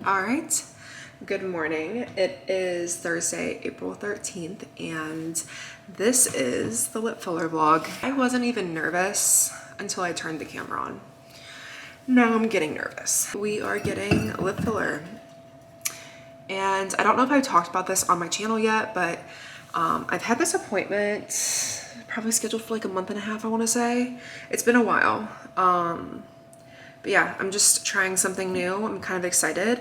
All right, good morning. It is Thursday, April 13th, and this is the lip filler vlog. I wasn't even nervous until I turned the camera on. Now I'm getting nervous. We are getting lip filler. And I don't know if I've talked about this on my channel yet, but I've had this appointment probably scheduled for like a month and a half, I want to say. It's been a while. But yeah, I'm just trying something new. I'm kind of excited,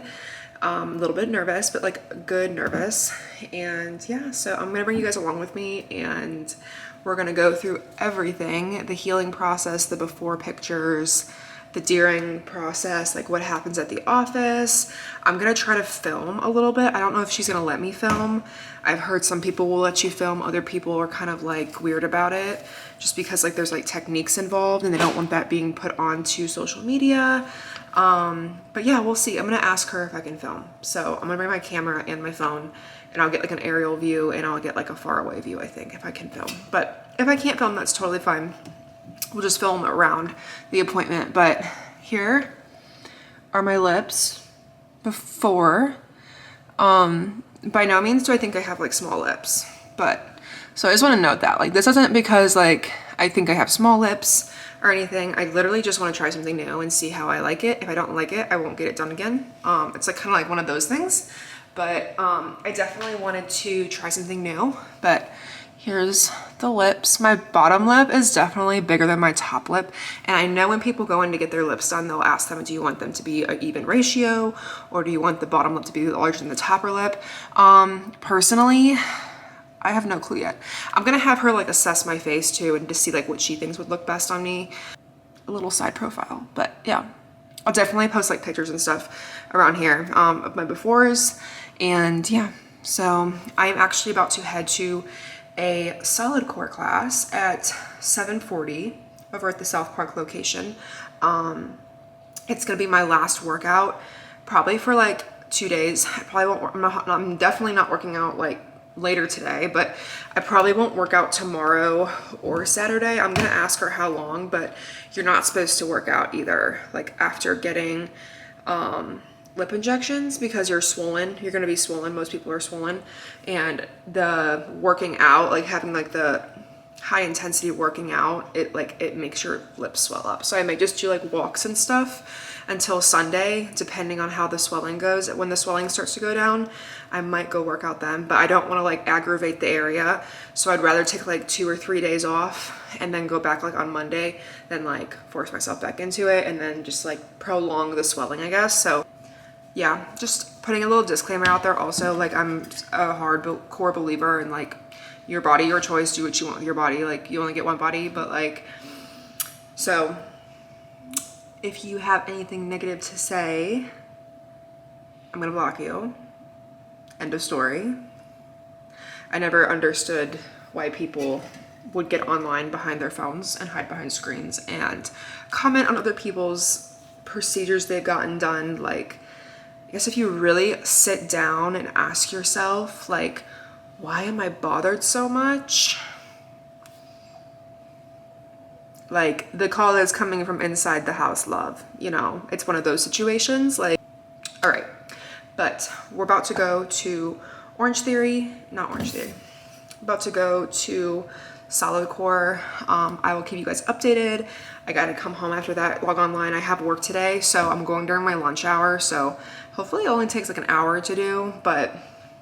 a little bit nervous, but like good nervous. And yeah, so I'm gonna bring you guys along with me, and we're gonna go through everything, the healing process, the before pictures, the during process, like what happens at the office. I'm gonna try to film a little bit. I don't know if she's gonna let me film. I've heard some people will let you film, other people are kind of like weird about it, just because like there's like techniques involved and they don't want that being put onto social media. But yeah, we'll see. I'm gonna ask her if I can film. So I'm gonna bring my camera and my phone, and I'll get like an aerial view, and I'll get like a far away view, I think, if I can film. But if I can't film, that's totally fine. We'll just film around the appointment. But here are my lips before. By no means do I think I have like small lips, but so I just want to note that like this isn't because like I think I have small lips or anything. I literally just want to try something new and see how I like it. If I don't like it, I won't get it done again. It's like kind of like one of those things, but I definitely wanted to try something new. But here's the lips. My bottom lip is definitely bigger than my top lip. And I know when people go in to get their lips done, they'll ask them, do you want them to be an even ratio, or do you want the bottom lip to be larger than the topper lip? Personally, I have no clue yet. I'm gonna have her like assess my face too, and to see like what she thinks would look best on me. A little side profile, but yeah. I'll definitely post like pictures and stuff around here of my befores. And yeah, so I'm actually about to head to a solid core class at 7:40 over at the South Park location. It's gonna be my last workout, probably for like 2 days. I probably won't. I'm definitely not working out like later today, but I probably won't work out tomorrow or Saturday. I'm gonna ask her how long, but you're not supposed to work out either, like after getting lip injections, because you're swollen. You're gonna be swollen. Most people are swollen, and the working out, like having like the high intensity working out, it makes your lips swell up. So I may just do like walks and stuff until Sunday, depending on how the swelling goes. When the swelling starts to go down, I might go work out then, but I don't want to like aggravate the area, so I'd rather take like 2 or 3 days off and then go back like on Monday than like force myself back into it and then just like prolong the swelling, I guess. So yeah, just putting a little disclaimer out there also, like I'm a hardcore believer in like your body, your choice, do what you want with your body. Like you only get one body, but like, so if you have anything negative to say, I'm gonna block you. End of story. I never understood why people would get online behind their phones and hide behind screens and comment on other people's procedures they've gotten done. Like, I guess if you really sit down and ask yourself, like, why am I bothered so much? Like, the call is coming from inside the house, love. You know, it's one of those situations. Like, all right, but we're about to go to not Orange Theory. About to go to Solid Core. I will keep you guys updated. I gotta come home after that, log online. I have work today, so I'm going during my lunch hour. So hopefully it only takes like an hour to do, but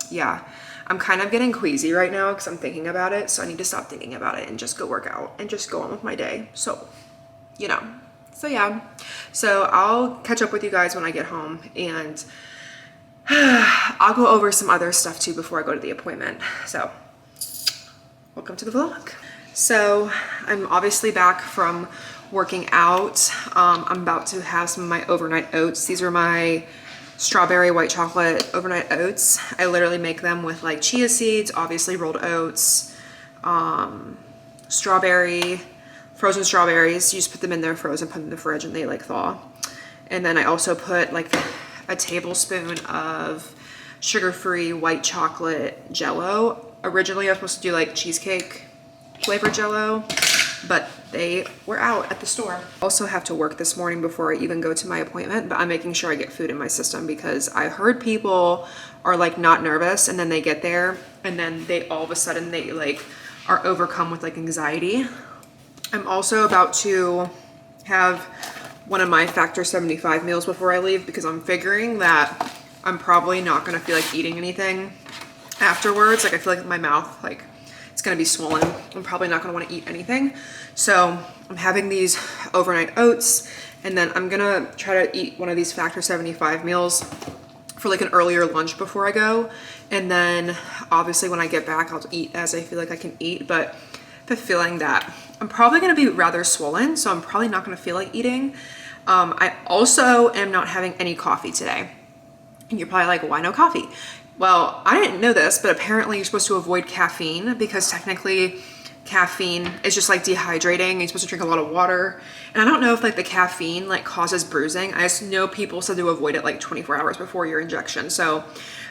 yeah. I'm kind of getting queasy right now because I'm thinking about it. So I need to stop thinking about it and just go work out and just go on with my day. So, you know, so yeah. So I'll catch up with you guys when I get home, and I'll go over some other stuff too before I go to the appointment. So welcome to the vlog. So I'm obviously back from working out. I'm about to have some of my overnight oats. These are my strawberry white chocolate overnight oats. I literally make them with like chia seeds, obviously rolled oats, strawberry, frozen strawberries. You just put them in there frozen, put them in the fridge, and they like thaw. And then I also put like a tablespoon of sugar-free white chocolate Jello. Originally I was supposed to do like cheesecake flavored Jello, but they were out at the store. Also have to work this morning before I even go to my appointment, but I'm making sure I get food in my system because I heard people are like not nervous and then they get there and then they all of a sudden they like are overcome with like anxiety. I'm also about to have one of my Factor 75 meals before I leave because I'm figuring that I'm probably not gonna feel like eating anything afterwards. Like I feel like my mouth, like it's gonna be swollen. I'm probably not gonna wanna eat anything. So I'm having these overnight oats and then I'm gonna try to eat one of these Factor 75 meals for like an earlier lunch before I go. And then obviously when I get back, I'll eat as I feel like I can eat, but I have a feeling that I'm probably gonna be rather swollen, so I'm probably not gonna feel like eating. I also am not having any coffee today. And you're probably like, why no coffee? Well, I didn't know this, but apparently you're supposed to avoid caffeine because technically caffeine is just like dehydrating. You're supposed to drink a lot of water. And I don't know if like the caffeine like causes bruising. I just know people said to avoid it like 24 hours before your injection. So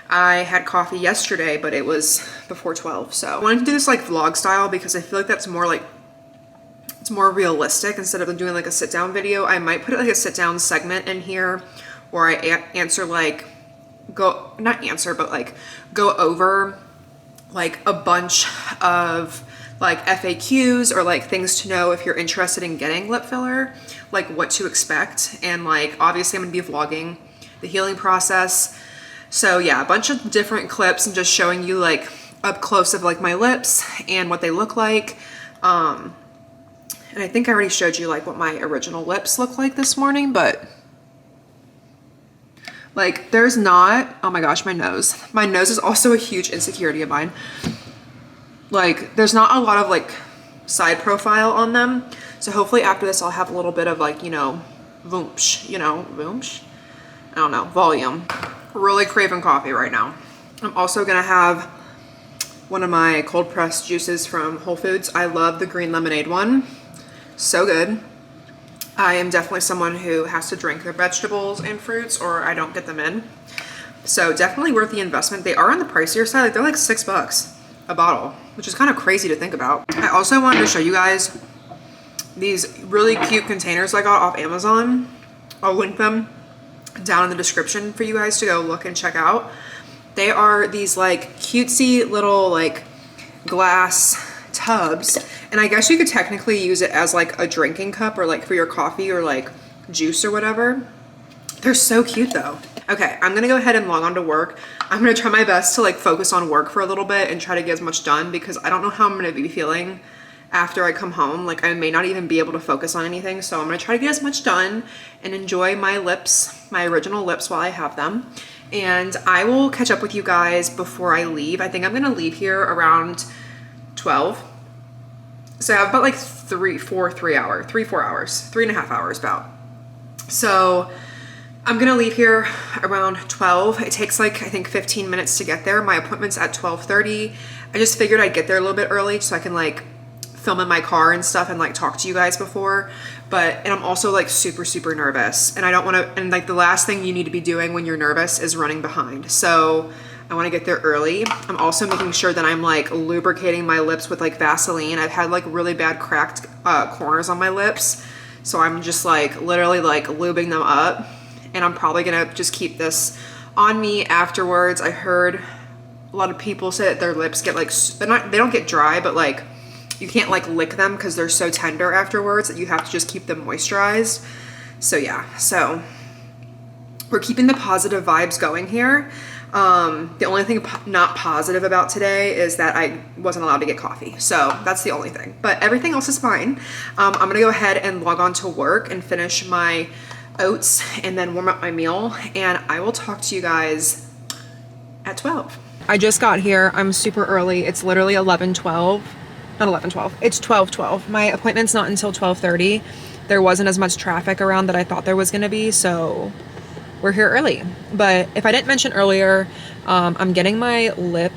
I had coffee yesterday, but it was before 12. So I wanted to do this like vlog style because I feel like that's more like, it's more realistic instead of doing like a sit down video. I might put like a sit down segment in here where I answer like, not answer, but like go over like a bunch of like FAQs or like things to know if you're interested in getting lip filler, like what to expect. And like, obviously I'm gonna be vlogging the healing process. So yeah, a bunch of different clips and just showing you like up close of like my lips and what they look like. And I think I already showed you like what my original lips look like this morning, but like there's not, oh my gosh, my nose. My nose is also a huge insecurity of mine. Like there's not a lot of like side profile on them. So hopefully after this I'll have a little bit of like, you know, voomsh, I don't know, volume. Really craving coffee right now. I'm also gonna have one of my cold pressed juices from Whole Foods. I love the green lemonade one. So good. I am definitely someone who has to drink their vegetables and fruits or I don't get them in. So definitely worth the investment. They are on the pricier side. Like they're like $6 a bottle, which is kind of crazy to think about. I also wanted to show you guys these really cute containers I got off Amazon. I'll link them down in the description for you guys to go look and check out. They are these like cutesy little like glass tubs, and I guess you could technically use it as like a drinking cup or like for your coffee or like juice or whatever. They're so cute though. Okay, I'm gonna go ahead and log on to work. I'm gonna try my best to like focus on work for a little bit and try to get as much done because I don't know how I'm gonna be feeling after I come home. Like I may not even be able to focus on anything, so I'm gonna try to get as much done and enjoy my lips, my original lips while I have them. And I will catch up with you guys before I leave. I think I'm gonna leave here around 12. So I have about like 3.5 hours about. So I'm gonna leave here around 12. It takes like, I think 15 minutes to get there. My appointment's at 12:30. I just figured I'd get there a little bit early so I can like film in my car and stuff and like talk to you guys before. And I'm also like super nervous and I don't wanna, and like the last thing you need to be doing when you're nervous is running behind. So I wanna get there early. I'm also making sure that I'm like lubricating my lips with like Vaseline. I've had like really bad cracked corners on my lips. So I'm just like literally like lubing them up. And I'm probably gonna just keep this on me afterwards. I heard a lot of people say that their lips get like, they don't get dry, but like you can't like lick them because they're so tender afterwards that you have to just keep them moisturized. So yeah, so we're keeping the positive vibes going here. The only thing not positive about today is that I wasn't allowed to get coffee. So that's the only thing, but everything else is fine. I'm gonna go ahead and log on to work and finish my oats and then warm up my meal, and I will talk to you guys at 12. I just got here. I'm super early. It's literally 11:12. Not 11:12. It's 12:12. My appointment's not until 12:30. There wasn't as much traffic around that I thought there was going to be, so we're here early. But if I didn't mention earlier, I'm getting my lip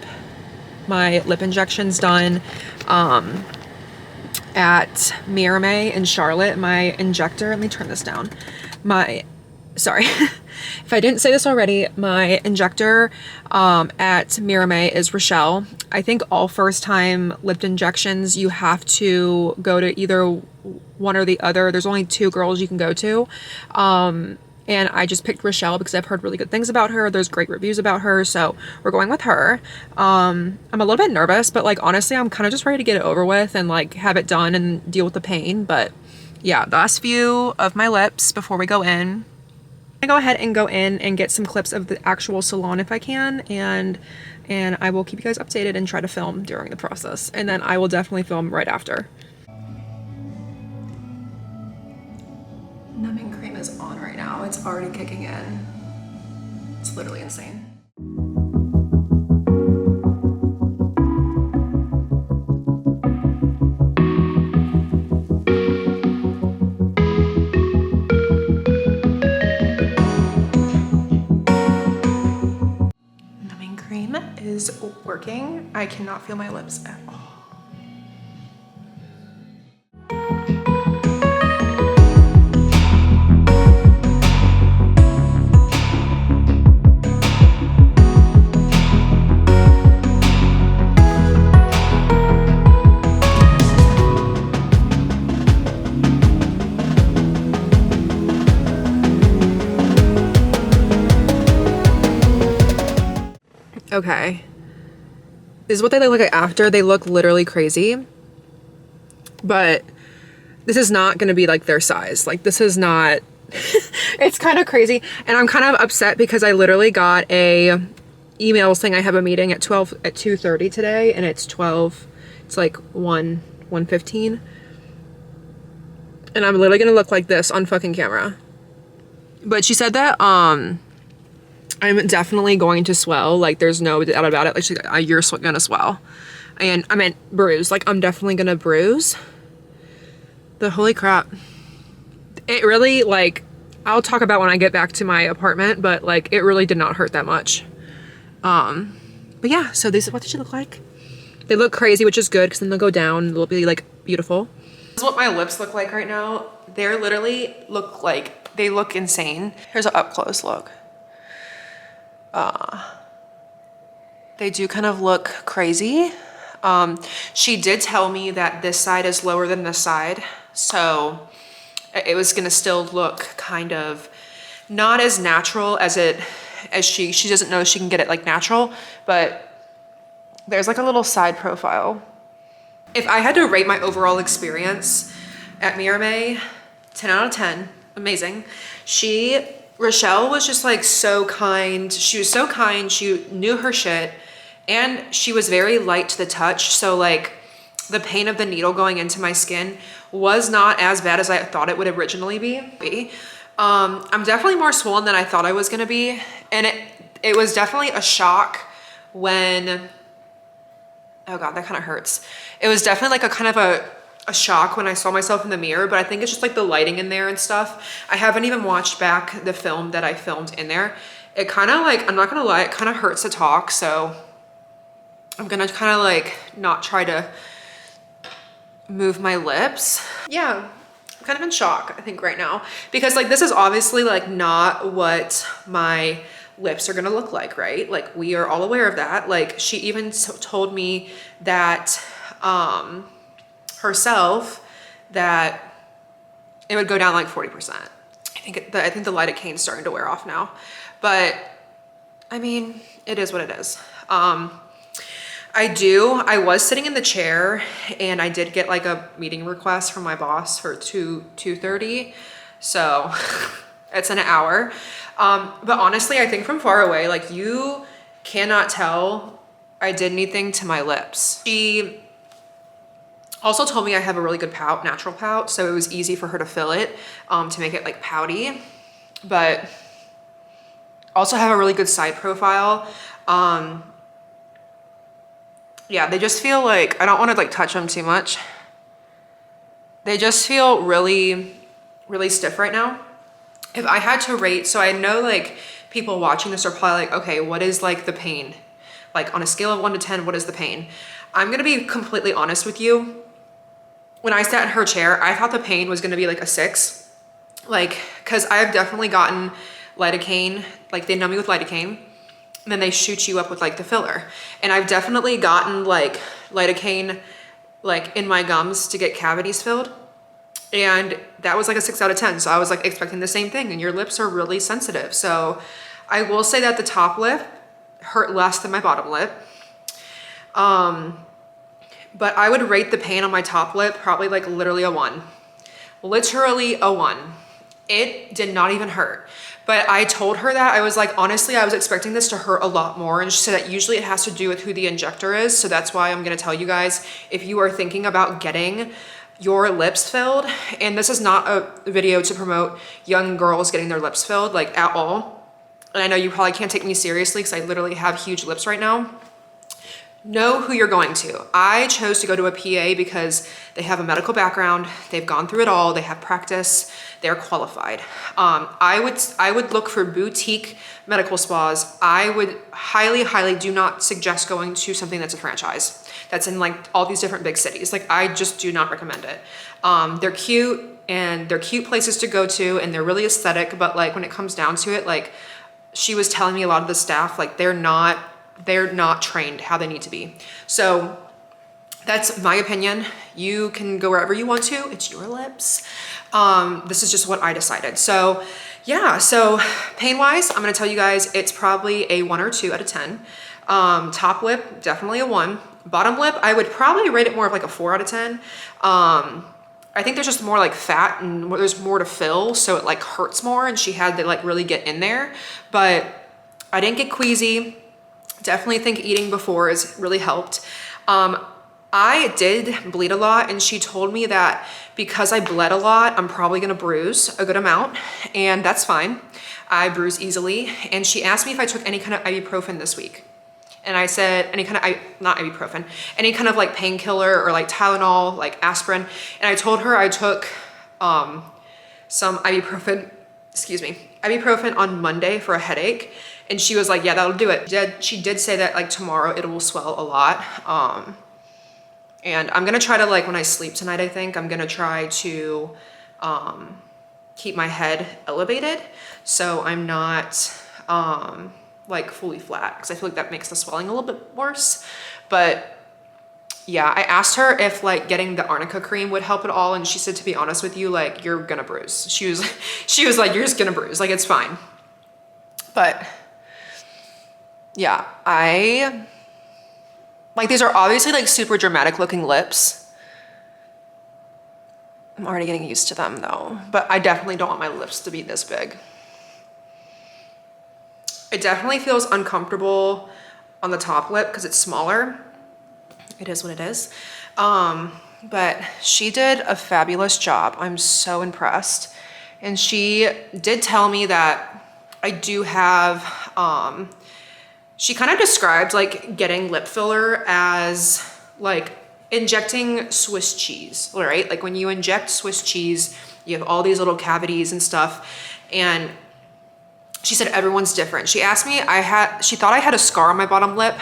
injections done at Miramay in Charlotte. My injector, let me turn this down. if I didn't say this already, my injector at Miramay is Rochelle. I think all first time lip injections, you have to go to either one or the other. There's only 2 girls you can go to. And I just picked Rochelle because I've heard really good things about her. There's great reviews about her, so we're going with her. I'm a little bit nervous, but like honestly, I'm kind of just ready to get it over with and like have it done and deal with the pain. But yeah, the last few of my lips before we go in. I'm gonna go ahead and go in and get some clips of the actual salon if I can, and I will keep you guys updated and try to film during the process, and then I will definitely film right after. Numbing cream is on right now. It's already kicking in. It's literally insane. Numbing cream is working. I cannot feel my lips at all. Okay, this is what they look like after. They look literally crazy, but this is not going to be like their size. Like this is not, it's kind of crazy. And I'm kind of upset because I literally got a email saying I have a meeting at 2:30 today, and it's 12, it's like 1:15. And I'm literally going to look like this on fucking camera. But she said that, I'm definitely going to swell. Like there's no doubt about it. Like she's like, you're gonna swell. And I meant bruise. Like I'm definitely gonna bruise. But holy crap. It really, like, I'll talk about when I get back to my apartment, but like it really did not hurt that much. But yeah, so this is what they should look like. They look crazy, which is good because then they'll go down. They'll be like beautiful. This is what my lips look like right now. They're literally they look insane. Here's an up close look. They do kind of look crazy. She did tell me that this side is lower than this side, so it was gonna still look kind of not as natural as she doesn't know she can get it like natural, but there's like a little side profile. If I had to rate my overall experience at Miramay, 10 out of 10, amazing. Rochelle was just like so kind. She was so kind. She knew her shit, and she was very light to the touch. So like the pain of the needle going into my skin was not as bad as I thought it would originally be. I'm definitely more swollen than I thought I was gonna be, and it was definitely a shock when, oh God, that kind of hurts. It was definitely like a kind of a shock when I saw myself in the mirror, but I think it's just like the lighting in there and stuff. I haven't even watched back the film that I filmed in there. It kind of like, I'm not gonna lie, it kind of hurts to talk, so I'm gonna kind of like not try to move my lips. Yeah, I'm kind of in shock, I think, right now, because like this is obviously like not what my lips are gonna look like, right? Like we are all aware of that. Like she even told me that herself that it would go down like 40%. I think the lidocaine is starting to wear off now, but I mean, it is what it is. I was sitting in the chair, and I did get like a meeting request from my boss for 2:30, so it's an hour. But honestly, I think from far away, like you cannot tell I did anything to my lips. She also told me I have a really good pout, natural pout, so it was easy for her to fill it, to make it like pouty, but also have a really good side profile. Yeah, they just feel like, I don't want to like touch them too much. They just feel really, really stiff right now. If I had to rate, so I know like people watching this are probably like, okay, what is like the pain? Like on a scale of 1 to 10, what is the pain? I'm gonna be completely honest with you. When I sat in her chair, I thought the pain was gonna be like a 6. Like, cause I've definitely gotten lidocaine, like they numb you with lidocaine, and then they shoot you up with like the filler. And I've definitely gotten like lidocaine like in my gums to get cavities filled. And that was like a 6 out of 10. So I was like expecting the same thing, and your lips are really sensitive. So I will say that the top lip hurt less than my bottom lip. But I would rate the pain on my top lip probably like literally a 1. Literally a 1. It did not even hurt. But I told her that, I was like, honestly, I was expecting this to hurt a lot more. And she said that usually it has to do with who the injector is. So that's why I'm gonna tell you guys, if you are thinking about getting your lips filled, and this is not a video to promote young girls getting their lips filled, like at all. And I know you probably can't take me seriously because I literally have huge lips right now. Know who you're going to. I chose to go to a PA because they have a medical background. They've gone through it all. They have practice. They're qualified. I would look for boutique medical spas. I would highly do not suggest going to something that's a franchise, that's in like all these different big cities. Like I just do not recommend it. They're cute and they're cute places to go to, and they're really aesthetic. But like when it comes down to it, like she was telling me, a lot of the staff, like they're not trained how they need to be. So that's my opinion. You can go wherever you want to. It's your lips. This is just what I decided. So yeah, so pain wise, I'm gonna tell you guys, it's probably a 1 or 2 out of 10. Top lip, definitely a 1. Bottom lip, I would probably rate it more of like a 4 out of 10. I think there's just more like fat and there's more to fill, so it like hurts more, and she had to like really get in there. But I didn't get queasy. Definitely think eating before has really helped. I did bleed a lot, and she told me that because I bled a lot, I'm probably gonna bruise a good amount, and that's fine. I bruise easily. And she asked me if I took any kind of ibuprofen this week. And I said, not ibuprofen, any kind of like painkiller or like Tylenol, like aspirin. And I told her I took some ibuprofen on Monday for a headache. And she was like, yeah, that'll do it. She did say that like tomorrow it will swell a lot. And I'm gonna try to, like when I sleep tonight, I think I'm gonna try to keep my head elevated so I'm not like fully flat, because I feel like that makes the swelling a little bit worse. But yeah, I asked her if like getting the arnica cream would help at all, and she said, to be honest with you, like you're gonna bruise. She was like, you're just gonna bruise, like it's fine. But yeah, like these are obviously like super dramatic looking lips. I'm already getting used to them though, but I definitely don't want my lips to be this big. It definitely feels uncomfortable on the top lip because it's smaller. It is what it is. But she did a fabulous job. I'm so impressed. And she did tell me that I do have, she kind of described like getting lip filler as like injecting Swiss cheese, right? Like when you inject Swiss cheese, you have all these little cavities and stuff. And she said everyone's different. She asked me, she thought I had a scar on my bottom lip,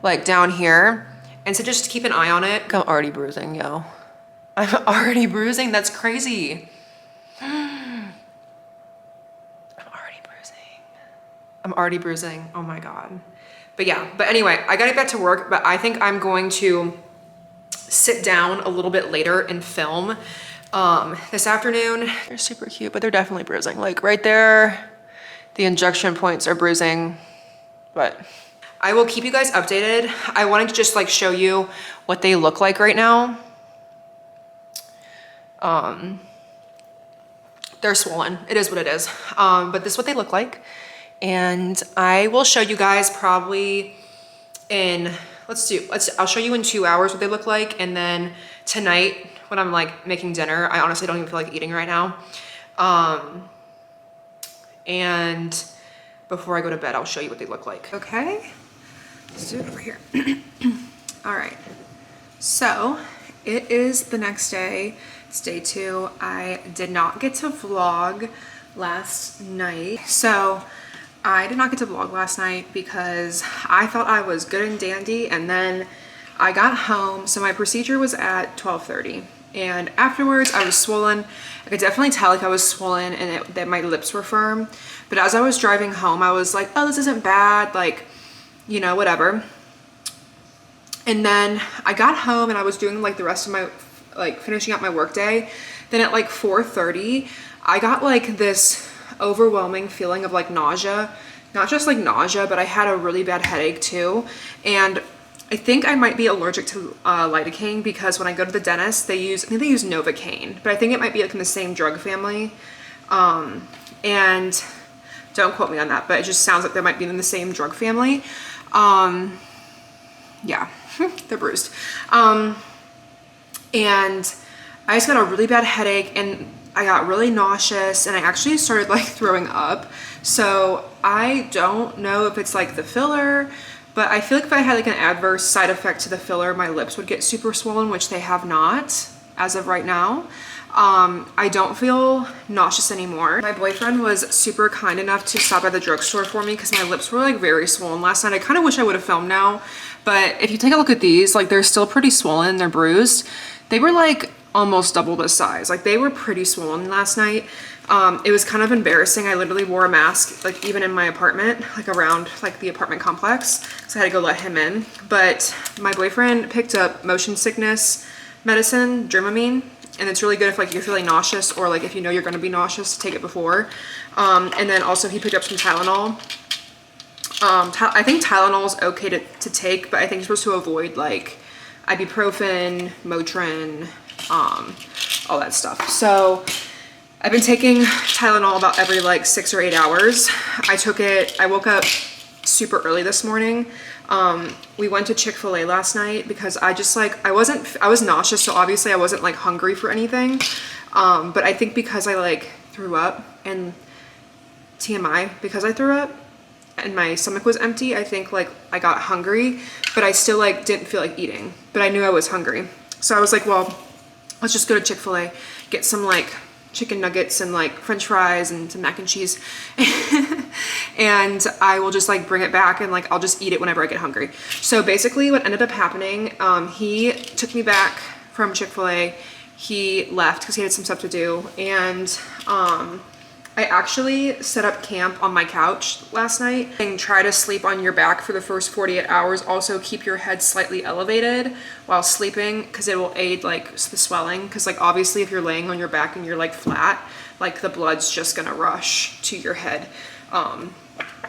like down here. And so just keep an eye on it. I'm already bruising, yo. I'm already bruising, that's crazy. I'm already bruising, oh my God. But yeah, but anyway, I gotta get back to work, but I think I'm going to sit down a little bit later and film this afternoon. They're super cute, but they're definitely bruising. Like right there, the injection points are bruising, but I will keep you guys updated. I wanted to just like show you what they look like right now. They're swollen, it is what it is. But this is what they look like. And I will show you guys probably in, I'll show you in 2 hours what they look like. And then tonight when I'm like making dinner, I honestly don't even feel like eating right now. And before I go to bed, I'll show you what they look like. Okay, let's do it over here. All right, so it is the next day. It's day 2. I did not get to vlog last night. So I did not get to vlog last night because I thought I was good and dandy, and then I got home. So my procedure was at 12:30, and afterwards I was swollen. I could definitely tell like I was swollen and that my lips were firm. But as I was driving home, I was like, oh, this isn't bad, like, you know, whatever. And then I got home and I was doing like the rest of my, like finishing up my work day. Then at like 4:30, I got like this overwhelming feeling of like nausea. Not just like nausea, but I had a really bad headache too. And I think I might be allergic to lidocaine because when I go to the dentist, I think they use Novocaine, but I think it might be like in the same drug family. And don't quote me on that, but it just sounds like they might be in the same drug family. Yeah, they're bruised. And I just got a really bad headache and I got really nauseous and I actually started like throwing up. So I don't know if it's like the filler, but I feel like if I had like an adverse side effect to the filler, my lips would get super swollen, which they have not as of right now. I don't feel nauseous anymore. My boyfriend was super kind enough to stop at the drugstore for me because my lips were like very swollen last night. I kind of wish I would have filmed now, but if you take a look at these, like they're still pretty swollen, they're bruised. They were like almost double the size. Like they were pretty swollen last night. It was kind of embarrassing. I literally wore a mask, like even in my apartment, like around like the apartment complex. So I had to go let him in. But my boyfriend picked up motion sickness medicine, Dramamine, and it's really good if like you're feeling nauseous or like if you know you're gonna be nauseous, to take it before. And then also he picked up some Tylenol. I think Tylenol is okay to take, but I think you're supposed to avoid like ibuprofen, Motrin, all that stuff. So I've been taking Tylenol about every like 6 or 8 hours. I woke up super early this morning. We went to Chick-fil-A last night because I was nauseous, so obviously I wasn't like hungry for anything. But I think because I like threw up, and TMI, because I threw up and my stomach was empty, I think like I got hungry, but I still like didn't feel like eating, but I knew I was hungry. So I was like, well, let's just go to Chick-fil-A, get some like chicken nuggets and like french fries and some mac and cheese and I will just like bring it back and like I'll just eat it whenever I get hungry. So basically what ended up happening, he took me back from Chick-fil-A. He left because he had some stuff to do, and I actually set up camp on my couch last night and try to sleep on your back for the first 48 hours. Also keep your head slightly elevated while sleeping because it will aid like the swelling, because like obviously if you're laying on your back and you're like flat, like the blood's just gonna rush to your head.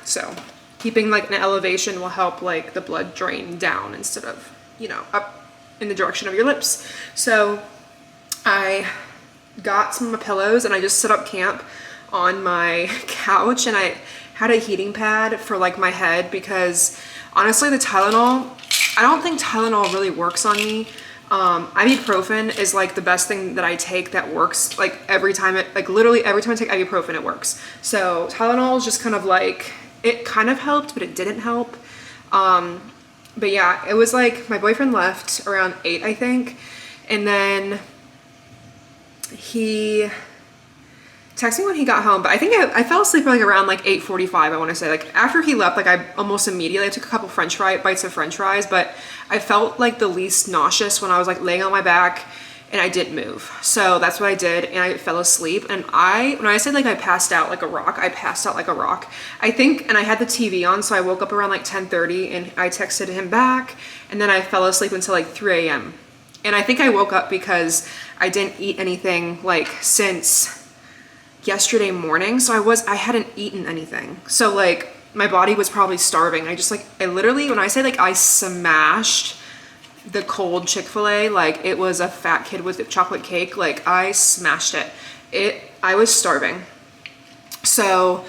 So keeping like an elevation will help like the blood drain down instead of, you know, up in the direction of your lips. So I got some of my pillows and I just set up camp on my couch, and I had a heating pad for like my head because honestly the Tylenol, I don't think Tylenol really works on me. Ibuprofen is like the best thing that I take that works like every time literally every time I take ibuprofen it works. So Tylenol is just kind of like, it kind of helped but it didn't help. But yeah, it was like my boyfriend left around 8 I think, and then he texted me when he got home, but I think I fell asleep like around like 8:45, I want to say. Like after he left, like I almost immediately took a couple bites of french fries, but I felt like the least nauseous when I was like laying on my back and I didn't move. So that's what I did, and I fell asleep. And when I said like I passed out like a rock, I passed out like a rock. I think, and I had the TV on, so I woke up around like 10:30 and I texted him back, and then I fell asleep until like 3 a.m. And I think I woke up because I didn't eat anything like since yesterday morning, so I hadn't eaten anything, so like my body was probably starving. I literally, when I say like I smashed the cold Chick-fil-A, like it was a fat kid with a chocolate cake, like I smashed it. I was starving, so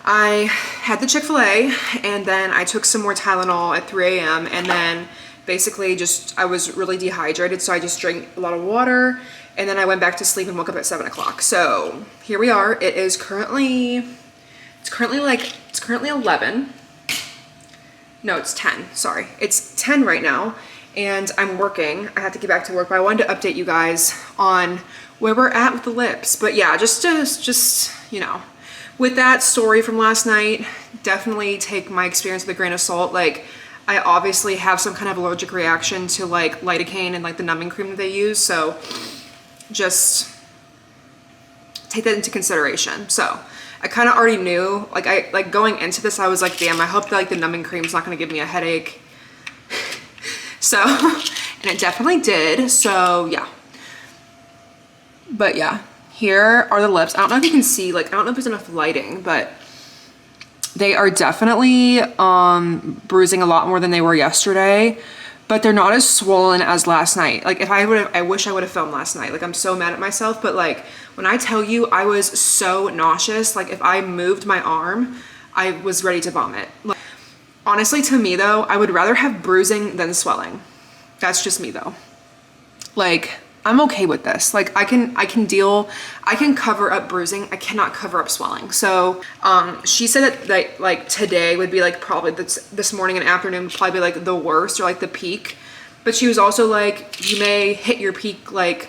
I had the Chick-fil-A and then I took some more Tylenol at 3 a.m. and then basically I was really dehydrated, so I just drank a lot of water. And then I went back to sleep and woke up at 7 o'clock. So here we are. It's currently 11. No, it's 10, sorry. It's 10 right now and I'm working. I have to get back to work, but I wanted to update you guys on where we're at with the lips. But yeah, just you know, with that story from last night, definitely take my experience with a grain of salt. Like, I obviously have some kind of allergic reaction to like lidocaine and like the numbing cream that they use. So just take that into consideration. So I kind of already knew, like going into this, I was like, damn, I hope that like the numbing cream is not going to give me a headache. So, and it definitely did. So yeah. But yeah, here are the lips. I don't know if you can see, like, I don't know if there's enough lighting, but they are definitely bruising a lot more than they were yesterday, but they're not as swollen as last night. Like I wish I would have filmed last night. Like I'm so mad at myself, but like when I tell you I was so nauseous, like if I moved my arm, I was ready to vomit. Like, honestly, to me though, I would rather have bruising than swelling. That's just me though. Like I'm okay with this. Like I can cover up bruising. I cannot cover up swelling. So she said that like today would be like probably this morning and afternoon would probably be like the worst or like the peak. But she was also like, you may hit your peak like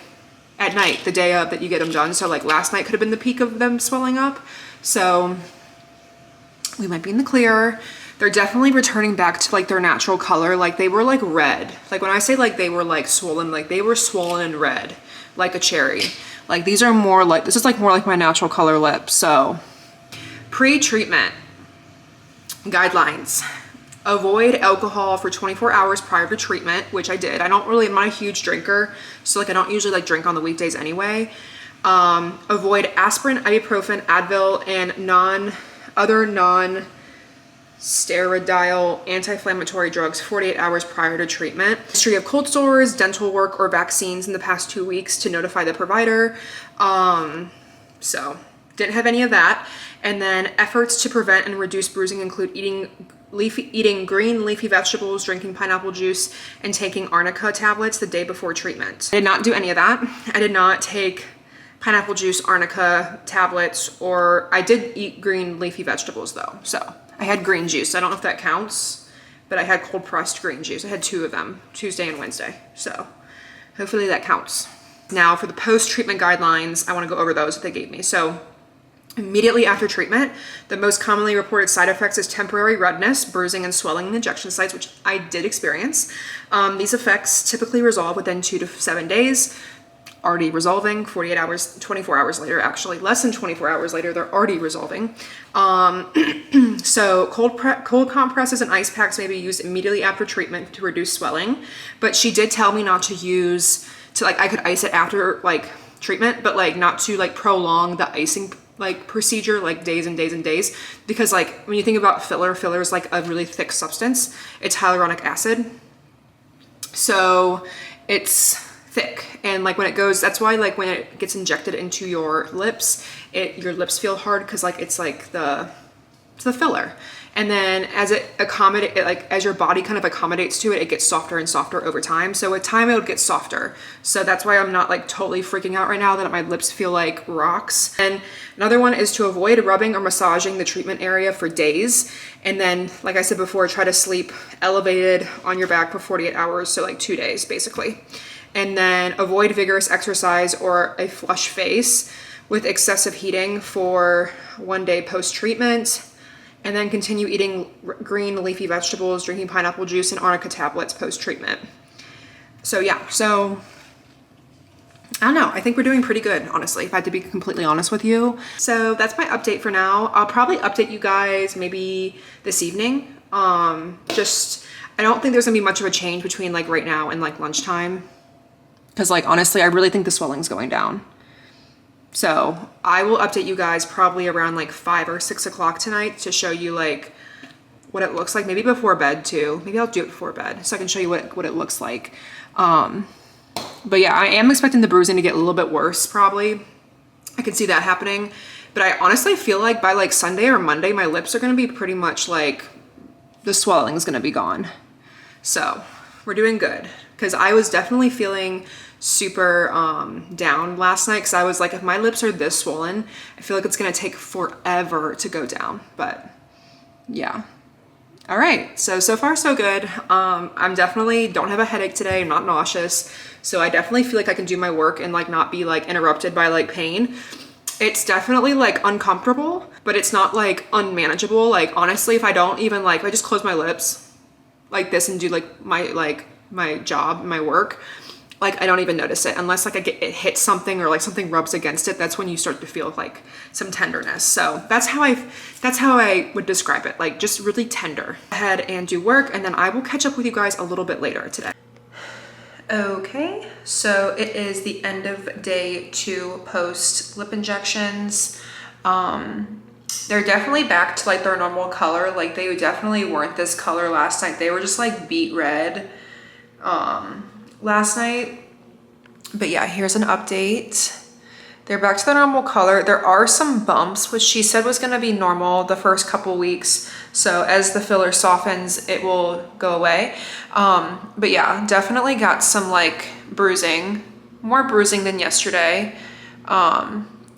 at night, the day of that you get them done. So like last night could have been the peak of them swelling up. So we might be in the clear. They're definitely returning back to like their natural color. Like they were like red. Like when I say like they were like swollen, like they were swollen and red, like a cherry. Like these are more like, this is like more like my natural color lips. So pre-treatment guidelines: avoid alcohol for 24 hours prior to treatment, which I did. I'm not a huge drinker. So like I don't usually like drink on the weekdays anyway. Avoid aspirin, ibuprofen, Advil, and other non-steroidal anti-inflammatory drugs 48 hours prior to treatment. History of cold sores, dental work, or vaccines in the past 2 weeks to notify the provider. So didn't have any of that. And then efforts to prevent and reduce bruising include eating green leafy vegetables, drinking pineapple juice, and taking arnica tablets the day before treatment. I did not do any of that. I did not take pineapple juice, arnica tablets, or I did eat green leafy vegetables though. So I had green juice. I don't know if that counts, but I had cold pressed green juice. I had 2 of them, Tuesday and Wednesday. So hopefully that counts. Now for the post-treatment guidelines, I want to go over those that they gave me. So immediately after treatment, the most commonly reported side effects is temporary redness, bruising, and swelling in injection sites, which I did experience. These effects typically resolve within 2 to 7 days. Already resolving. 48 hours, 24 hours later, actually less than 24 hours later, they're already resolving. So cold compresses and ice packs may be used immediately after treatment to reduce swelling, but she did tell me not to use, like I could ice it after like treatment, but like not to like prolong the icing like procedure like days and days and days, because like when you think about filler is like a really thick substance. It's hyaluronic acid, so it's thick, and like when it goes, that's why like when it gets injected into your lips, your lips feel hard, because like it's like it's the filler. And then as as your body kind of accommodates to it, it gets softer and softer over time. So with time it would get softer. So that's why I'm not like totally freaking out right now that my lips feel like rocks. And another one is to avoid rubbing or massaging the treatment area for days. And then, like I said before, try to sleep elevated on your back for 48 hours. So like 2 days basically. And then avoid vigorous exercise or a flush face with excessive heating for 1 day post-treatment. And then continue eating green leafy vegetables, drinking pineapple juice, and arnica tablets post-treatment. So yeah, so I don't know. I think we're doing pretty good, honestly, if I had to be completely honest with you. So that's my update for now. I'll probably update you guys maybe this evening. I don't think there's gonna be much of a change between like right now and like lunchtime. Because like, honestly, I really think the swelling's going down. So I will update you guys probably around like 5 or 6 o'clock tonight to show you like what it looks like, maybe before bed too. Maybe I'll do it before bed so I can show you what it looks like. But yeah, I am expecting the bruising to get a little bit worse probably. I can see that happening. But I honestly feel like by like Sunday or Monday, my lips are gonna be pretty much like, the swelling is gonna be gone. So we're doing good. Because I was definitely feeling super down last night, because I was like, if my lips are this swollen, I feel like it's gonna take forever to go down. But yeah. All right, so far so good. I'm definitely don't have a headache today. I'm not nauseous, so I definitely feel like I can do my work and like not be like interrupted by like pain. It's definitely like uncomfortable, but it's not like unmanageable. Like honestly, if I don't even like, if I just close my lips, like this and do like my job, my work, like I don't even notice it unless like it hits something or like something rubs against it. That's when you start to feel like some tenderness. So that's how I would describe it, like just really tender. Go ahead and do work, and then I will catch up with you guys a little bit later today. Okay, so it is the end of day 2 post lip injections. They're definitely back to like their normal color. Like they definitely weren't this color last night. They were just like beet red last night. But yeah, here's an update. They're back to the normal color. There are some bumps, which she said was gonna be normal the first couple weeks. So as the filler softens, it will go away. But yeah, definitely got some like bruising, more bruising than yesterday.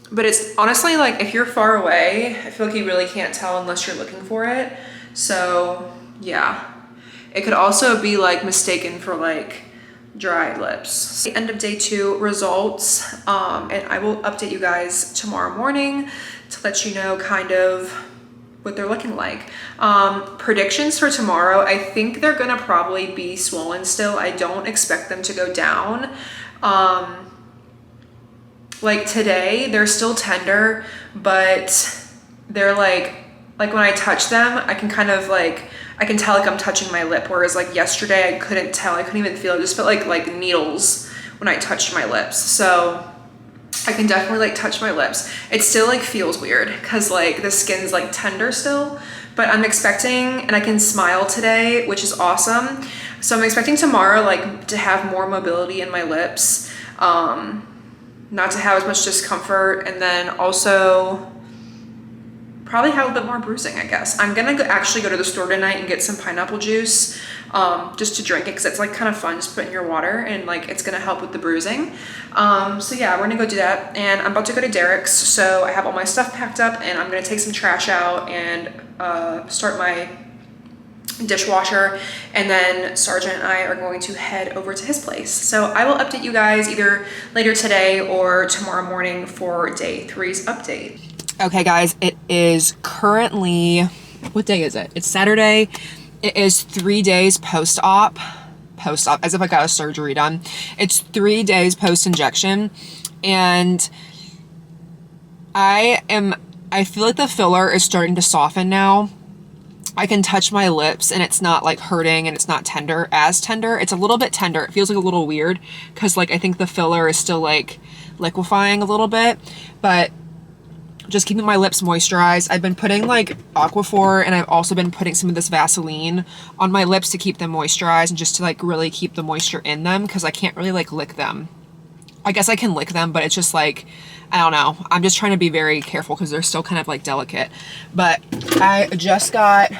But it's honestly like if you're far away, I feel like you really can't tell unless you're looking for it. So yeah, it could also be like mistaken for like dry lips. The end of day 2 results, and I will update you guys tomorrow morning to let you know kind of what they're looking like. Predictions for tomorrow, I think they're gonna probably be swollen still. I don't expect them to go down. Like today, they're still tender, but they're like when I touch them, I can kind of like, I can tell like I'm touching my lip. Whereas like yesterday, I couldn't tell, I couldn't even feel it. It just felt like needles when I touched my lips. So I can definitely like touch my lips. It still like feels weird because like the skin's like tender still, but I'm expecting, and I can smile today, which is awesome. So I'm expecting tomorrow like to have more mobility in my lips, not to have as much discomfort, and then also probably have a bit more bruising, I guess. I'm gonna actually go to the store tonight and get some pineapple juice just to drink it, because it's like kind of fun just put in your water, and like it's gonna help with the bruising. So yeah, we're gonna go do that, and I'm about to go to Derek's, so I have all my stuff packed up, and I'm gonna take some trash out and start my dishwasher, and then Sergeant and I are going to head over to his place. So I will update you guys either later today or tomorrow morning for day 3's update. Okay guys, it is currently, what day is it? It's Saturday. It is 3 days post-op, as if I got a surgery done. It's 3 days post-injection, and I feel like the filler is starting to soften now. I can touch my lips and it's not like hurting, and it's not as tender. It's a little bit tender. It feels like a little weird because like I think the filler is still like liquefying a little bit, but just keeping my lips moisturized. I've been putting like Aquaphor, and I've also been putting some of this Vaseline on my lips to keep them moisturized and just to like really keep the moisture in them, because I can't really like lick them. I guess I can lick them, but it's just like, I don't know. I'm just trying to be very careful because they're still kind of like delicate. But I just got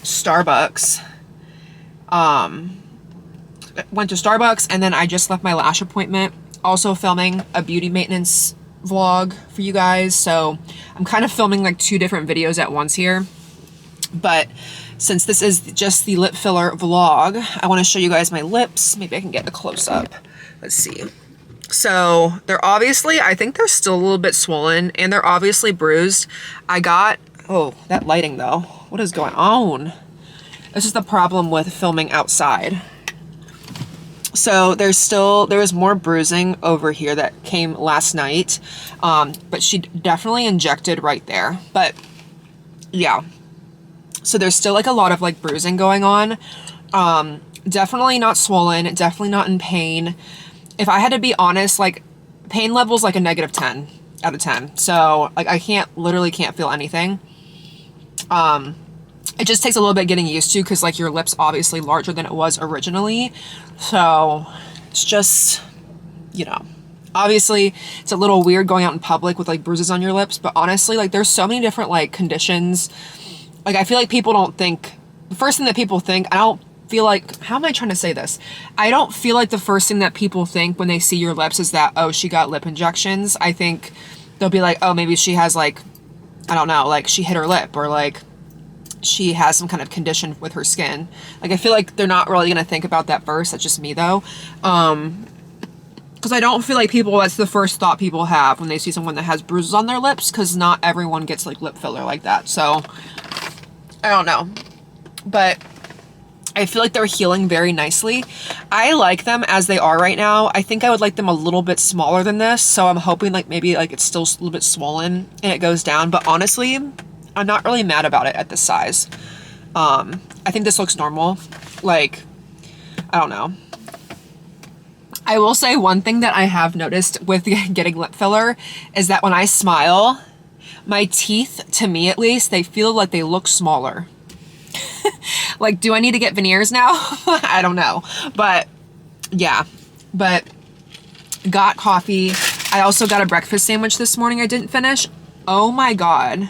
Starbucks. Went to Starbucks, and then I just left my lash appointment. Also filming a beauty maintenance vlog for you guys. So I'm kind of filming like 2 different videos at once here. But since this is just the lip filler vlog, I want to show you guys my lips. Maybe I can get the close up. Let's see. So they're obviously, I think they're still a little bit swollen, and they're obviously bruised. I got, oh, that lighting though. What is going on? This is the problem with filming outside. So there was more bruising over here that came last night. But she definitely injected right there. But yeah. So there's still like a lot of like bruising going on. Definitely not swollen, definitely not in pain. If I had to be honest, like pain level's like a -10 out of 10. So like I literally can't feel anything. It just takes a little bit getting used to, because like your lip's obviously larger than it was originally. So it's just, you know, obviously it's a little weird going out in public with like bruises on your lips, but honestly, like there's so many different like conditions. Like I feel like people don't think, the first thing that people think, I don't feel like, how am I trying to say this? I don't feel like the first thing that people think when they see your lips is that, oh, she got lip injections. I think they'll be like, oh, maybe she has like, I don't know, like she hit her lip, or like she has some kind of condition with her skin. Like I feel like they're not really gonna think about that first. That's just me though. Because I don't feel like that's the first thought people have when they see someone that has bruises on their lips, because not everyone gets like lip filler like that. So I don't know, but I feel like they're healing very nicely. I like them as they are right now. I think I would like them a little bit smaller than this, so I'm hoping like maybe like it's still a little bit swollen and it goes down, but honestly, I'm not really mad about it at this size. I think this looks normal. Like, I don't know. I will say one thing that I have noticed with getting lip filler is that when I smile, my teeth, to me at least, they feel like they look smaller. Like, do I need to get veneers now? I don't know. But yeah, but got coffee. I also got a breakfast sandwich this morning I didn't finish. Oh my God.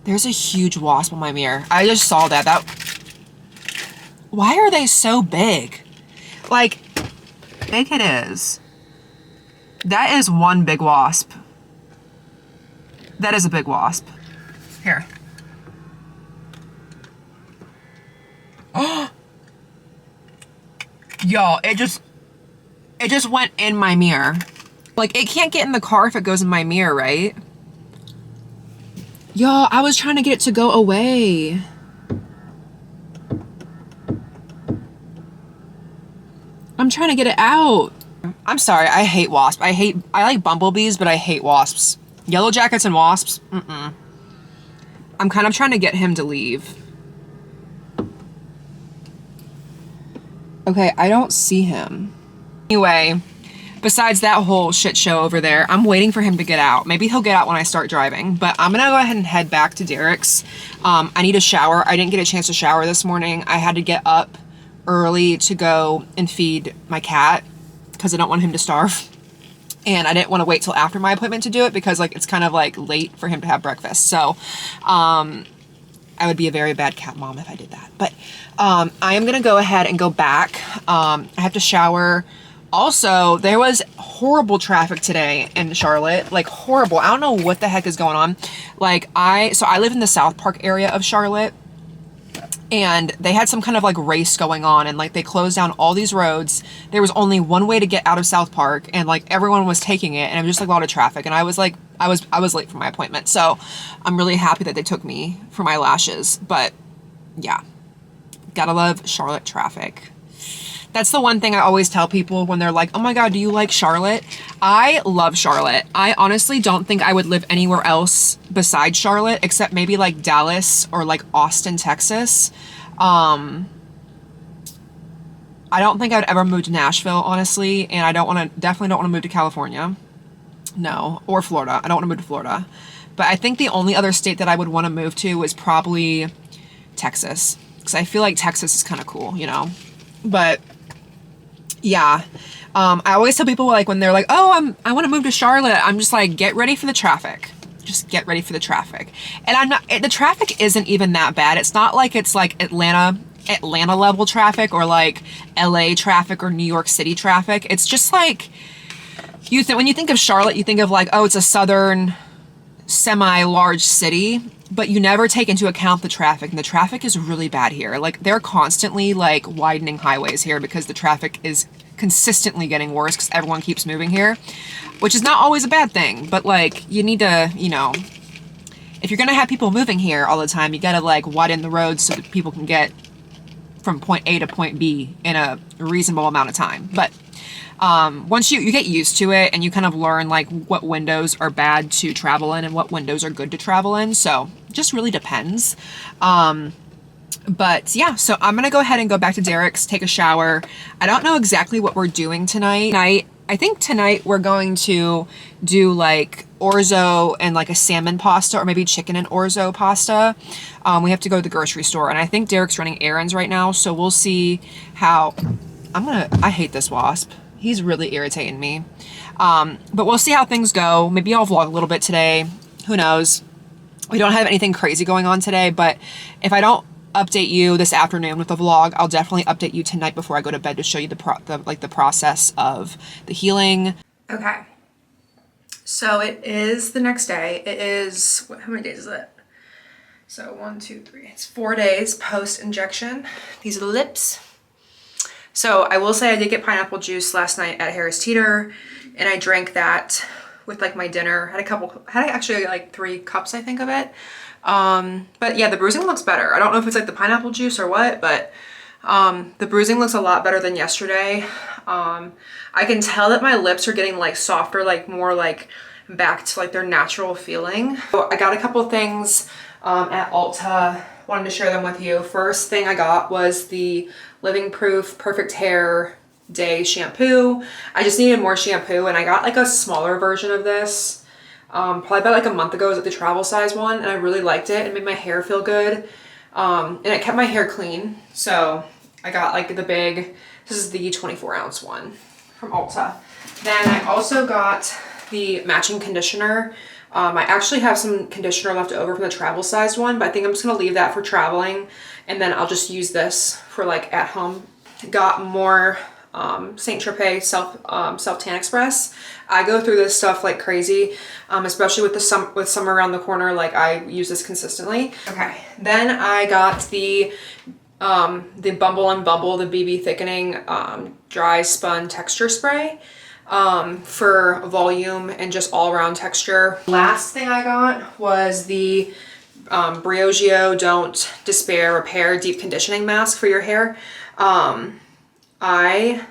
There's a huge wasp on my mirror. I just saw that. Why are they so big? Like, big it is. That is one big wasp. That is a big wasp. Here. Oh, y'all, it just went in my mirror. Like, it can't get in the car if it goes in my mirror, right? Y'all, I was trying to get it to go away. I'm trying to get it out. I'm sorry, I hate wasps. I like bumblebees, but I hate wasps. Yellow jackets and wasps, I'm kind of trying to get him to leave. Okay, I don't see him. Anyway, besides that whole shit show over there, I'm waiting for him to get out. Maybe he'll get out when I start driving, but I'm gonna go ahead and head back to Derek's. I need a shower. I didn't get a chance to shower this morning. I had to get up early to go and feed my cat because I don't want him to starve. And I didn't want to wait till after my appointment to do it because like it's kind of like late for him to have breakfast. So, I would be a very bad cat mom if I did that. But I am going to go ahead and go back. I have to shower. Also, there was horrible traffic today in Charlotte. Like, horrible. I don't know what the heck is going on. Like, so I live in the South Park area of Charlotte. And they had some kind of like race going on, and like they closed down all these roads. There was only one way to get out of South Park, and like everyone was taking it, and it was just like a lot of traffic. And I was like, I was late for my appointment. So I'm really happy that they took me for my lashes. But yeah, gotta love Charlotte traffic. That's the one thing I always tell people when they're like, oh my God, do you like Charlotte? I love Charlotte. I honestly don't think I would live anywhere else besides Charlotte, except maybe like Dallas or like Austin, Texas. I don't think I'd ever move to Nashville, honestly. And I definitely don't want to move to California. No, or Florida. I don't want to move to Florida. But I think the only other state that I would want to move to is probably Texas. Because I feel like Texas is kind of cool, you know? But yeah, I always tell people like when they're like, oh, I want to move to Charlotte. I'm just like, get ready for the traffic. Just get ready for the traffic. And the traffic isn't even that bad. It's not like it's like Atlanta level traffic or like LA traffic or New York City traffic. It's just like, when you think of Charlotte, you think of like, oh, it's a southern semi-large city, but you never take into account the traffic, and the traffic is really bad here. Like, they're constantly like widening highways here because the traffic is consistently getting worse because everyone keeps moving here, which is not always a bad thing, but like, you need to, you know, if you're gonna have people moving here all the time, you gotta like widen the roads so that people can get from point A to point B in a reasonable amount of time. But once you get used to it and you kind of learn like what windows are bad to travel in and what windows are good to travel in. So just really depends. But yeah, so I'm going to go ahead and go back to Derek's, take a shower. I don't know exactly what we're doing tonight. I think tonight we're going to do like orzo and like a salmon pasta, or maybe chicken and orzo pasta. We have to go to the grocery store, and I think Derek's running errands right now. So we'll see how I hate this wasp. He's really irritating me. But we'll see how things go. Maybe I'll vlog a little bit today. Who knows? We don't have anything crazy going on today, but if I don't update you this afternoon with the vlog, I'll definitely update you tonight before I go to bed to show you the process of the healing. Okay. So it is the next day. It is, how many days is it? So 1, 2, 3, it's 4 days post-injection. These are the lips. So I will say I did get pineapple juice last night at Harris Teeter, and I drank that with like my dinner. Had actually like 3 cups, I think, of it. But yeah, the bruising looks better. I don't know if it's like the pineapple juice or what, but the bruising looks a lot better than yesterday. I can tell that my lips are getting like softer, like more like back to like their natural feeling. So I got a couple things at Ulta, wanted to share them with you. First thing I got was the Living Proof Perfect Hair Day shampoo. I just needed more shampoo and I got like a smaller version of this. Probably about like a month ago. It was like the travel size one and I really liked it. It made my hair feel good. And it kept my hair clean. So I got like the big, this is the 24-ounce one from Ulta. Then I also got the matching conditioner. I actually have some conditioner left over from the travel sized one, but I think I'm just gonna leave that for traveling. And then I'll just use this for like at home. Got more Saint Tropez self tan express. I go through this stuff like crazy, especially with summer around the corner. Like I use this consistently. Okay, then I got the Bumble and Bumble, the BB thickening dry spun texture spray for volume and just all around texture. Last thing I got was the Briogeo Don't Despair Repair Deep Conditioning Mask for your hair. I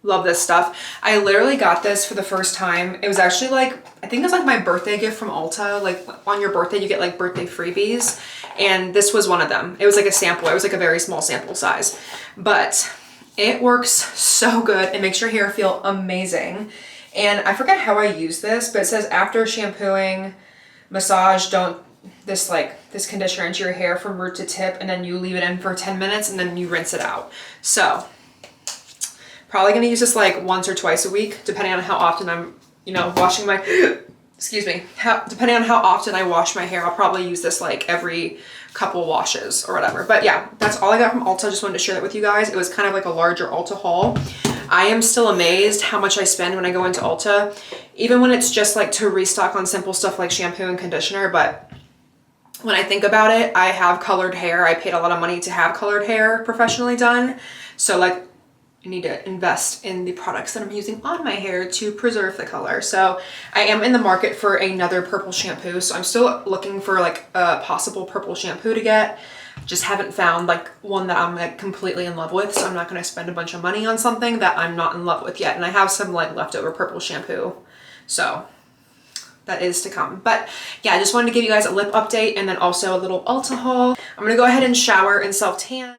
love this stuff. I literally got this for the first time. It was actually like, I think it was like my birthday gift from Ulta. Like on your birthday, you get like birthday freebies. And this was one of them. It was like a sample. It was like a very small sample size. But it works so good. It makes your hair feel amazing. And I forget how I use this, but it says after shampooing, massage, this conditioner into your hair from root to tip, and then you leave it in for 10 minutes and then you rinse it out. So probably gonna use this like once or twice a week, depending on how often I'm, washing my, excuse me, depending on how often I wash my hair, I'll probably use this like every couple washes or whatever. But yeah, that's all I got from Ulta. Just wanted to share that with you guys. It was kind of like a larger Ulta haul. I am still amazed how much I spend when I go into Ulta, even when it's just like to restock on simple stuff like shampoo and conditioner. But when I think about it, I have colored hair. I paid a lot of money to have colored hair professionally done. So like, I need to invest in the products that I'm using on my hair to preserve the color. So I am in the market for another purple shampoo. So I'm still looking for like a possible purple shampoo to get. Just haven't found like one that I'm like completely in love with. So I'm not going to spend a bunch of money on something that I'm not in love with yet. And I have some like leftover purple shampoo. So that is to come. But yeah, I just wanted to give you guys a lip update and then also a little Ulta haul. I'm going to go ahead and shower and self-tan.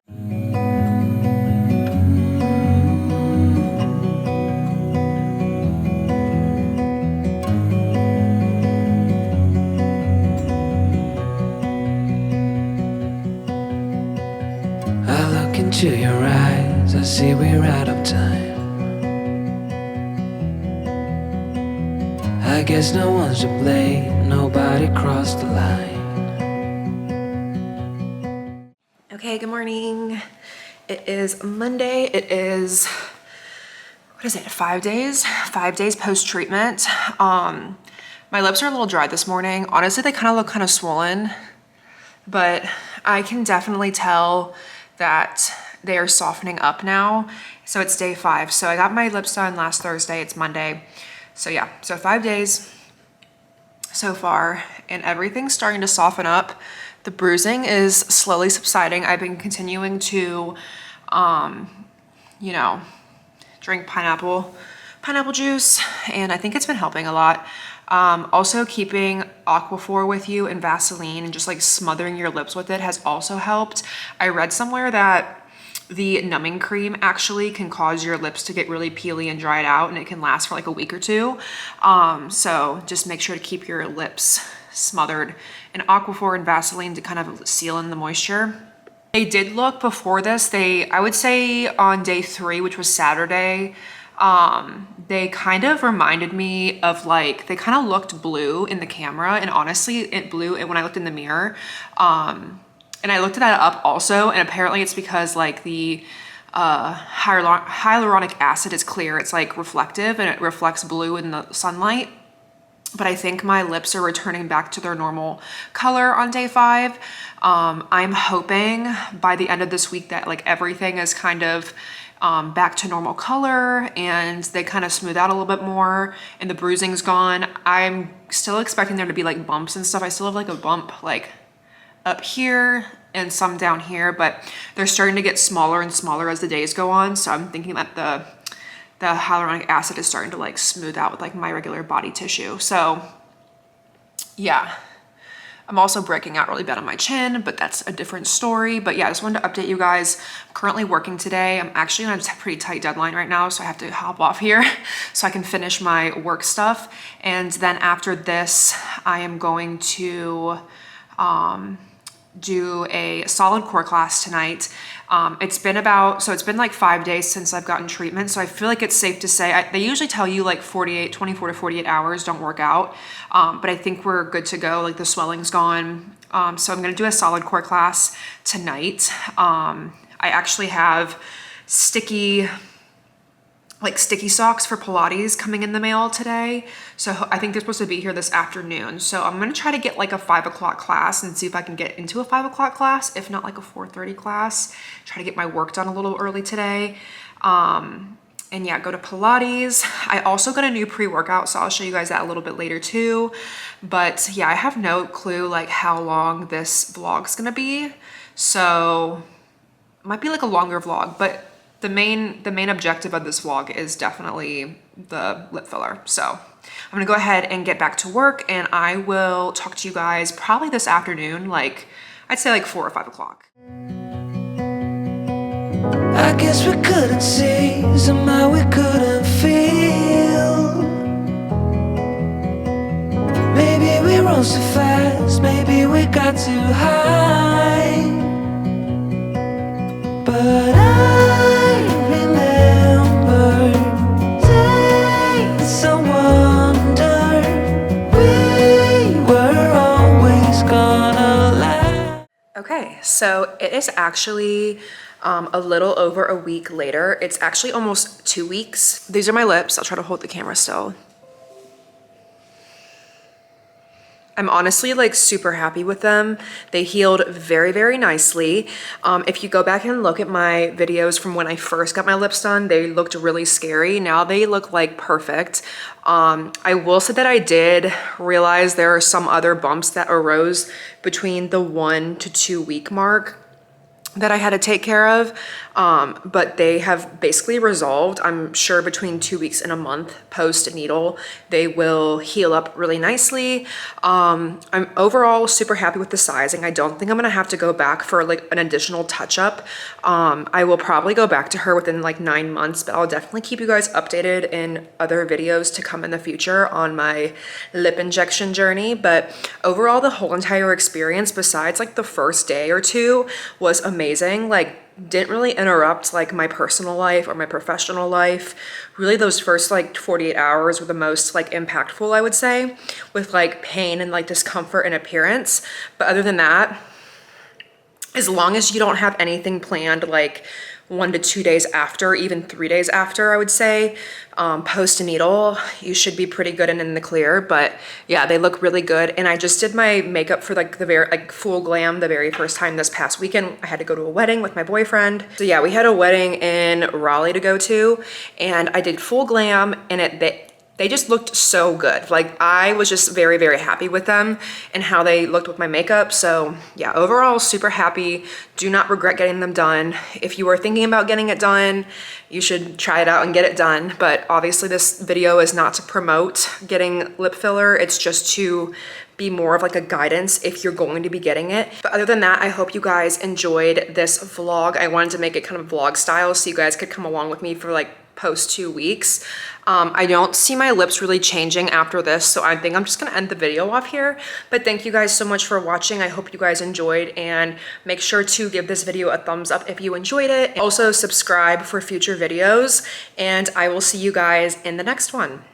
Into your eyes, I see we're out of time. I guess no one's to blame, nobody crossed the line. Okay, good morning. It is Monday. It is, what is it, 5 days? 5 days post-treatment. My lips are a little dry this morning. Honestly, they kind of look kind of swollen, but I can definitely tell that they are softening up now. So it's day 5. So I got my lips done last Thursday. It's Monday. So yeah, so 5 days so far and everything's starting to soften up. The bruising is slowly subsiding. I've been continuing to, drink pineapple juice, and I think it's been helping a lot. Also keeping Aquaphor with you and Vaseline and just like smothering your lips with it has also helped. I read somewhere that the numbing cream actually can cause your lips to get really peely and dried out, and it can last for like a week or two. So just make sure to keep your lips smothered in Aquaphor and Vaseline to kind of seal in the moisture. They did look before this, I would say on day 3, which was Saturday, they kind of reminded me of like, they kind of looked blue in the camera, and honestly it blue when I looked in the mirror. And I looked that up also, and apparently it's because like the hyaluronic acid is clear. It's like reflective and it reflects blue in the sunlight. But I think my lips are returning back to their normal color on day 5. I'm hoping by the end of this week that like everything is kind of back to normal color and they kind of smooth out a little bit more and the bruising's gone. I'm still expecting there to be like bumps and stuff. I still have like a bump like up here and some down here, but they're starting to get smaller and smaller as the days go on. So I'm thinking that the hyaluronic acid is starting to like smooth out with like my regular body tissue. So yeah, I'm also breaking out really bad on my chin, but that's a different story. But yeah, I just wanted to update you guys. I'm currently working today. I'm actually on a pretty tight deadline right now, so I have to hop off here so I can finish my work stuff. And then after this, I am going to do a solid core class tonight. It's been like 5 days since I've gotten treatment. So I feel like it's safe to say, they usually tell you like 24 to 48 hours, don't work out. But I think we're good to go. Like the swelling's gone. So I'm going to do a solid core class tonight. I actually have sticky socks for Pilates coming in the mail today. So I think they're supposed to be here this afternoon. So I'm gonna try to get like a 5 o'clock class and see if I can get into a 5 o'clock class, if not like a 4:30 class. Try to get my work done a little early today. And yeah, go to Pilates. I also got a new pre-workout, so I'll show you guys that a little bit later too. But yeah, I have no clue like how long this vlog's gonna be. So it might be like a longer vlog, but the main objective of this vlog is definitely the lip filler. So I'm gonna go ahead and get back to work, and I will talk to you guys probably this afternoon, like I'd say like 4 or 5 o'clock. I guess we couldn't see, somehow we couldn't feel. Maybe we rose too fast, maybe we got too high. But I remember days I wonder we were always gonna laugh. Okay, so it is actually a little over a week later. It's actually almost 2 weeks. These are my lips. I'll try to hold the camera still. I'm honestly like super happy with them. They healed very, very nicely. If you go back and look at my videos from when I first got my lips done, they looked really scary. Now they look like perfect. I will say that I did realize there are some other bumps that arose between the 1 to 2 week mark that I had to take care of, but they have basically resolved. I'm sure between 2 weeks and a month post needle, they will heal up really nicely. I'm overall super happy with the sizing. I don't think I'm gonna have to go back for like an additional touch up. I will probably go back to her within like 9 months, but I'll definitely keep you guys updated in other videos to come in the future on my lip injection journey. But overall, the whole entire experience, besides like the first day or two, was amazing. Like didn't really interrupt like my personal life or my professional life. Really those first like 48 hours were the most like impactful, I would say, with like pain and like discomfort and appearance. But other than that, as long as you don't have anything planned like 1 to 2 days after, even 3 days after, I would say, post needle, you should be pretty good and in the clear. But yeah, they look really good. And I just did my makeup for like the very like full glam the very first time this past weekend. I had to go to a wedding with my boyfriend. So yeah, we had a wedding in Raleigh to go to, and I did full glam, and they just looked so good. Like I was just very, very happy with them and how they looked with my makeup. So yeah, overall super happy. Do not regret getting them done. If you are thinking about getting it done, you should try it out and get it done. But obviously this video is not to promote getting lip filler. It's just to be more of like a guidance if you're going to be getting it. But other than that, I hope you guys enjoyed this vlog. I wanted to make it kind of vlog style so you guys could come along with me for like post 2 weeks. I don't see my lips really changing after this, so I think I'm just gonna end the video off here. But thank you guys so much for watching. I hope you guys enjoyed, and make sure to give this video a thumbs up if you enjoyed it. Also subscribe for future videos, and I will see you guys in the next one.